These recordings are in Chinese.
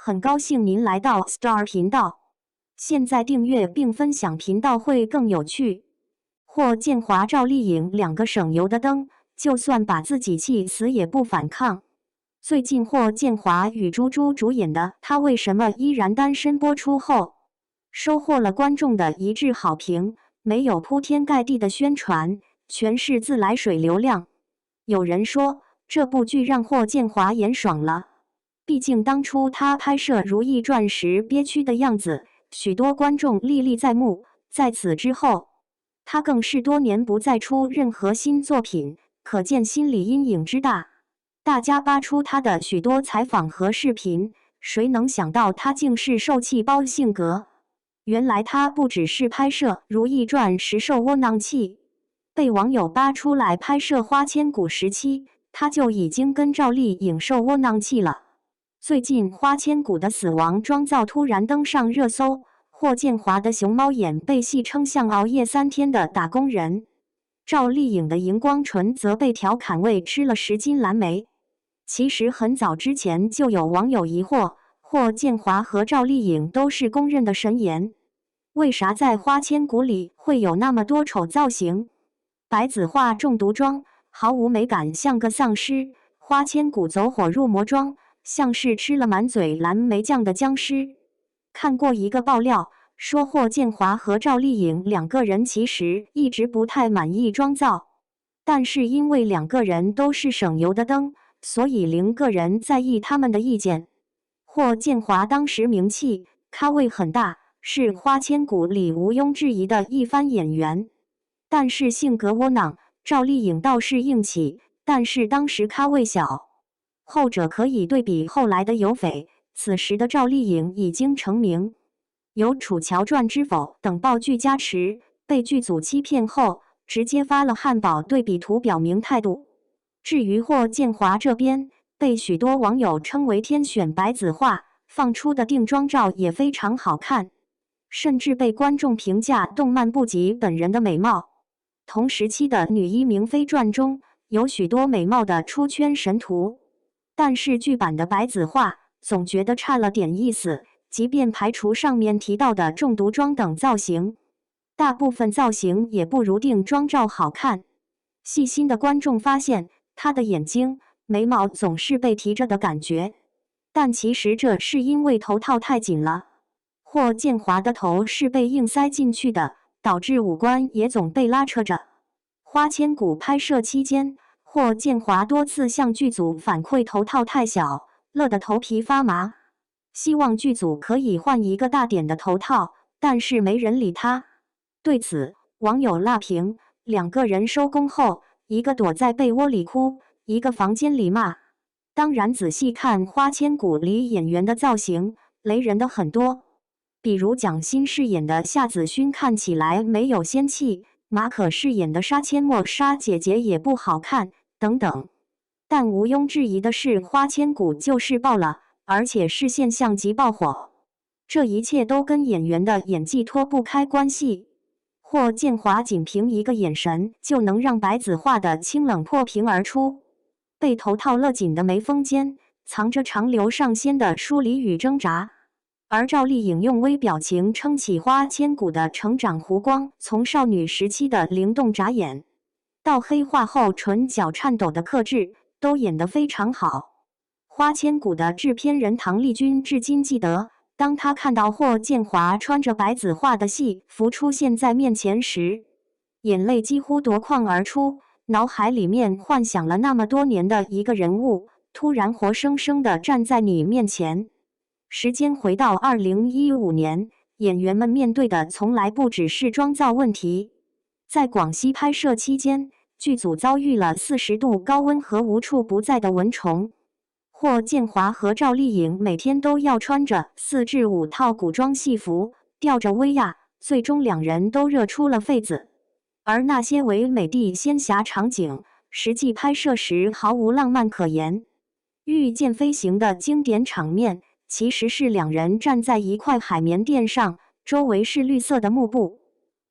很高兴您来到 Star 频道。现在订阅并分享频道会更有趣。霍建华、赵丽颖两个省油的灯，就算把自己气死也不反抗。最近霍建华与朱珠主演的《他为什么依然单身》播出后，收获了观众的一致好评。没有铺天盖地的宣传，全是自来水流量。有人说这部剧让霍建华演爽了，毕竟当初他拍摄《如懿传》时憋屈的样子，许多观众历历在目。在此之后，他更是多年不再出任何新作品，可见心理阴影之大。大家扒出他的许多采访和视频，谁能想到他竟是受气包性格？原来他不只是拍摄《如懿传》时受窝囊气，被网友扒出来拍摄《花千骨》时期，他就已经跟赵丽颖受窝囊气了。最近《花千骨》的死亡妆造突然登上热搜，霍建华的熊猫眼被戏称像熬夜3天的打工人，赵丽颖的荧光唇则被调侃为吃了10斤蓝莓。其实很早之前就有网友疑惑，霍建华和赵丽颖都是公认的神颜，为啥在《花千骨》里会有那么多丑造型？白子画中毒妆，毫无美感，像个丧尸；花千骨走火入魔妆，像是吃了满嘴蓝莓酱的僵尸。看过一个爆料，说霍建华和赵丽颖两个人其实一直不太满意妆造，但是因为两个人都是省油的灯，所以零个人在意他们的意见。霍建华当时名气咖位很大，是《花千骨》里毋庸置疑的一番演员，但是性格窝囊。赵丽颖倒是硬气，但是当时咖位小。后者可以对比后来的有翡，此时的赵丽颖已经成名，有《楚乔传之否》等爆剧加持，被剧组欺骗后，直接发了汉堡对比图表明态度。至于霍建华这边，被许多网友称为天选白子画，放出的定妆照也非常好看，甚至被观众评价动漫不及本人的美貌。同时期的《女医明妃传》中有许多美貌的出圈神图，但是剧版的白子画总觉得差了点意思，即便排除上面提到的中毒妆等造型，大部分造型也不如定妆照好看。细心的观众发现，他的眼睛、眉毛总是被提着的感觉，但其实这是因为头套太紧了。霍建华的头是被硬塞进去的，导致五官也总被拉扯着。花千骨拍摄期间，霍建华多次向剧组反馈头套太小，乐得头皮发麻，希望剧组可以换一个大点的头套，但是没人理他。对此，网友辣评：两个人收工后，一个躲在被窝里哭，一个房间里骂。当然，仔细看《花千骨》里演员的造型，雷人的很多。比如蒋欣饰演的夏子勋看起来没有仙气，马可饰演的杀阡陌杀姐姐也不好看，等等。但毋庸置疑的是，《花千骨》就是爆了，而且是现象级爆火。这一切都跟演员的演技脱不开关系。霍建华仅凭一个眼神就能让白子画的清冷破屏而出，被头套勒紧的眉峰间藏着长流上仙的疏离与挣扎。而赵丽颖用微表情撑起花千骨的成长弧光，从少女时期的灵动眨眼，到黑化后唇角颤抖的克制，都演得非常好。花千骨的制片人唐丽君至今记得，当他看到霍建华穿着白子画的戏服出现在面前时，眼泪几乎夺眶而出，脑海里面幻想了那么多年的一个人物，突然活生生地站在你面前。时间回到2015年，演员们面对的从来不只是妆造问题。在广西拍摄期间，剧组遭遇了40度高温和无处不在的蚊虫。霍建华和赵丽颖每天都要穿着4至5套古装戏服，吊着威亚，最终两人都热出了痱子。而那些唯美的仙侠场景，实际拍摄时毫无浪漫可言。御剑飞行的经典场面，其实是两人站在一块海绵垫上，周围是绿色的幕布，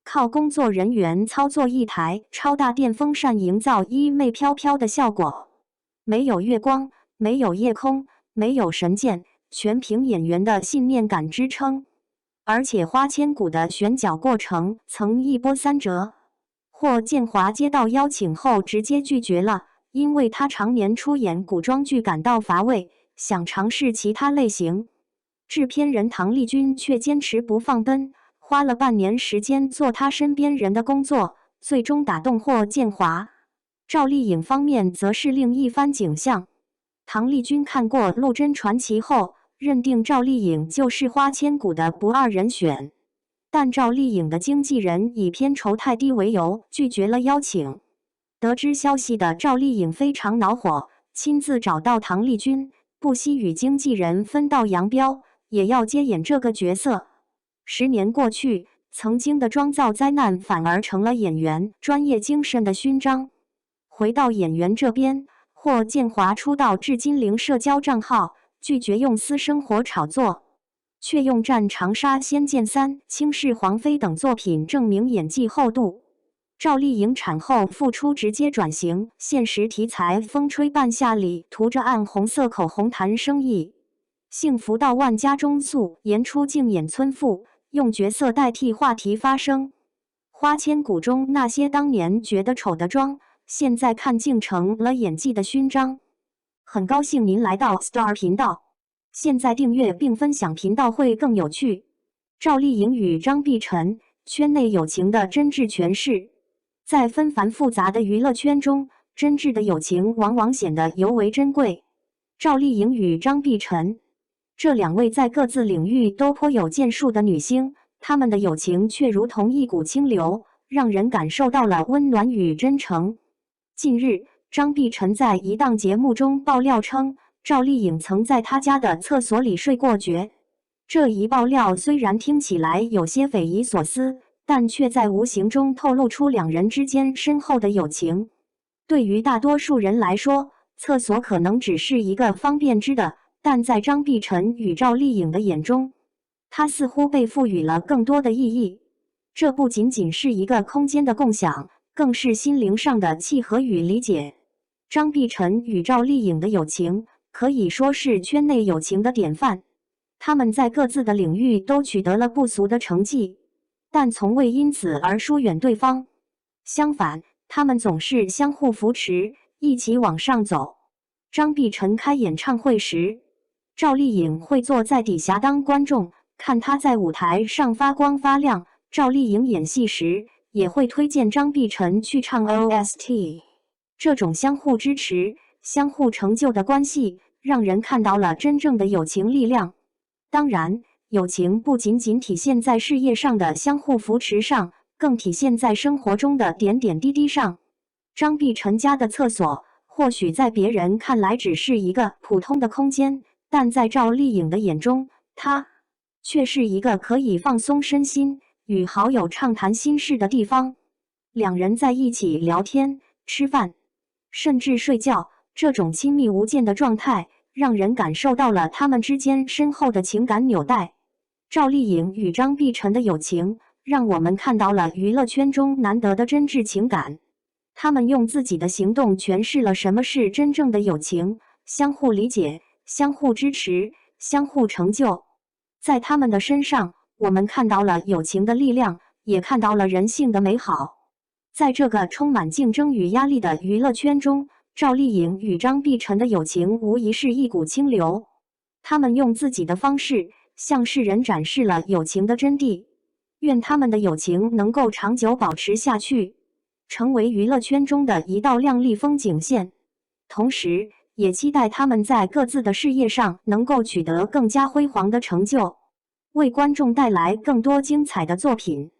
靠工作人员操作一台超大电风扇营造衣媚飘飘的效果。没有月光，没有夜空，没有神剑，全凭演员的信念感支撑。而且花千骨的选角过程曾一波三折。霍建华接到邀请后直接拒绝了，因为他常年出演古装剧感到乏味，想尝试其他类型。制片人唐丽君却坚持不放奔，花了半年时间做他身边人的工作，最终打动霍建华。赵丽颖方面则是另一番景象。唐丽君看过《陆贞传奇》后，认定赵丽颖就是花千骨的不二人选，但赵丽颖的经纪人以片酬太低为由拒绝了邀请。得知消息的赵丽颖非常恼火，亲自找到唐丽君，不惜与经纪人分道扬镳，也要接演这个角色。10年过去，曾经的妆造灾难反而成了演员专业精神的勋章。回到演员这边，霍建华出道至今零社交账号，拒绝用私生活炒作，却用《战长沙》《仙剑3》《倾世皇妃》等作品证明演技厚度。赵丽颖产后复出，直接转型现实题材，《风吹半夏》里涂着暗红色口红谈生意，幸福到万家中宿演出竞演村妇，用角色代替话题发声。花千骨中那些当年觉得丑的妆，现在看竟成了演技的勋章。很高兴您来到 Star 频道，现在订阅并分享频道会更有趣。赵丽颖与张碧晨，圈内友情的真挚诠释。在纷繁复杂的娱乐圈中，真挚的友情往往显得尤为珍贵。赵丽颖与张碧晨，这两位在各自领域都颇有建树的女星，她们的友情却如同一股清流，让人感受到了温暖与真诚。近日，张碧晨在一档节目中爆料称，赵丽颖曾在她家的厕所里睡过觉。这一爆料虽然听起来有些匪夷所思，但却在无形中透露出两人之间深厚的友情。对于大多数人来说，厕所可能只是一个方便之的，但在张碧晨与赵丽颖的眼中，它似乎被赋予了更多的意义。这不仅仅是一个空间的共享，更是心灵上的契合与理解。张碧晨与赵丽颖的友情可以说是圈内友情的典范，他们在各自的领域都取得了不俗的成绩，但从未因此而疏远对方。相反，他们总是相互扶持，一起往上走。张碧晨开演唱会时，赵丽颖会坐在底下当观众，看她在舞台上发光发亮。赵丽颖演戏时，也会推荐张碧晨去唱 OST。这种相互支持、相互成就的关系，让人看到了真正的友情力量。当然，友情不仅仅体现在事业上的相互扶持上，更体现在生活中的点点滴滴上。张碧晨家的厕所，或许在别人看来只是一个普通的空间，但在赵丽颖的眼中，它却是一个可以放松身心、与好友畅谈心事的地方。两人在一起聊天、吃饭，甚至睡觉，这种亲密无间的状态，让人感受到了他们之间深厚的情感纽带。赵丽颖与张碧晨的友情，让我们看到了娱乐圈中难得的真挚情感。他们用自己的行动诠释了什么是真正的友情，相互理解、相互支持、相互成就。在他们的身上，我们看到了友情的力量，也看到了人性的美好。在这个充满竞争与压力的娱乐圈中，赵丽颖与张碧晨的友情无疑是一股清流。他们用自己的方式向世人展示了友情的真谛。愿他们的友情能够长久保持下去，成为娱乐圈中的一道亮丽风景线。同时，也期待他们在各自的事业上能够取得更加辉煌的成就，为观众带来更多精彩的作品。